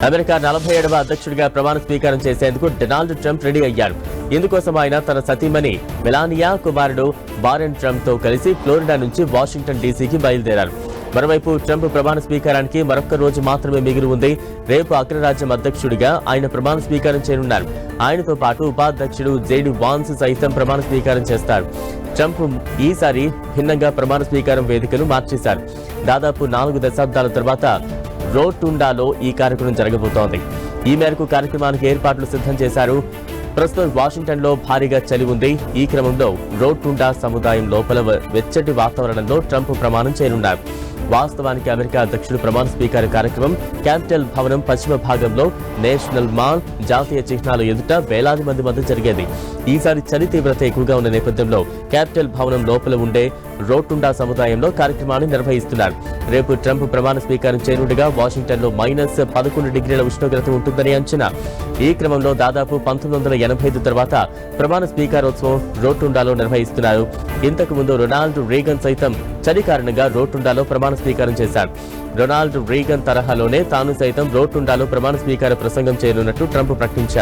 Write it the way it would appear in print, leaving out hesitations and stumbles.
America 47వ అధ్యక్షుడిగా ప్రమాణ స్వీకారం చేసేందుకు డొనాల్డ్ ట్రంప్ రెడీ అయ్యారు. ఇందుకోసం ఆయన తన సతీమణి మెలానియా, కుమారుడు బారెన్ ట్రంప్ తో కలిసి ఫ్లోరిడా నుంచి వాషింగ్టన్ డీసీకి బయలుదేరారు. మరోవైపు ట్రంప్ ప్రమాణ స్వీకారానికి మరొక్క రోజు మాత్రమే మిగిలి ఉంది. రేపు అగ్రరాజ్యం అధ్యక్షుడిగా ఆయన ప్రమాణ స్వీకారం చేయనున్నారు. ఆయనతో పాటు ఉపాధ్యక్షుడు జేడీ వాన్స్ సైతం ప్రమాణ స్వీకారం చేస్తారు. ట్రంప్ ఈసారి భిన్నంగా ప్రమాణ స్వీకారం వేదికను మార్చేశారు. దాదాపు 4 దశాబ్దాల తర్వాత రోటుండాలో ఈ కార్యక్రమం జరగబోతోంది. ఈ మేరకు కార్యక్రమానికి ఏర్పాట్లు సిద్ధం చేశారు. ప్రస్తుతం వాషింగ్టన్ లో భారీగా చలి ఉంది. ఈ క్రమంలో రోటుండా సముదాయం లోపల వెచ్చటి వాతావరణంలో ట్రంప్ ప్రమాణం చేయనున్నారు. వాస్తవానికి అమెరికా అధ్యక్షుడు ప్రమాణ స్వీకార కార్యక్రమం క్యాపిటల్ భవనం పశ్చిమ భాగంలో నేషనల్ మాల్, జాతీయ చిహ్నాల ఎదుట వేలాది మంది మధ్య జరిగేది. ఈసారి చలి తీవ్రత ఎక్కువగా ఉన్న నేపథ్యంలో క్యాపిటల్ భవనం లోపల ఉండే రోటుండా సముదాయంలో కార్యక్రమాన్ని నిర్వహిస్తున్నారు. రేపు ట్రంప్ ప్రమాణ స్వీకారం చేయనుండగా వాషింగ్టన్ లో -11 డిగ్రీల ఉష్ణోగ్రత ఉంటుందని అంచనా. ఈ క్రమంలో దాదాపు 1985 తర్వాత ప్రమాణ స్వీకారోత్సవం రోటుండాలో నిర్వహిస్తున్నారు. ఇంతకు ముందు రొనాల్డ్ రీగన్ సైతం చలి కారణంగా రోటుండాలో ప్రమాణ స్వీకారం చేశారు. రొనాల్డ్ రీగన్ తరహాలోనే తాను సైతం రోటుండాలో ప్రమాణ స్వీకార ప్రసంగం చేయనున్నట్టు ట్రంప్ ప్రకటించారు.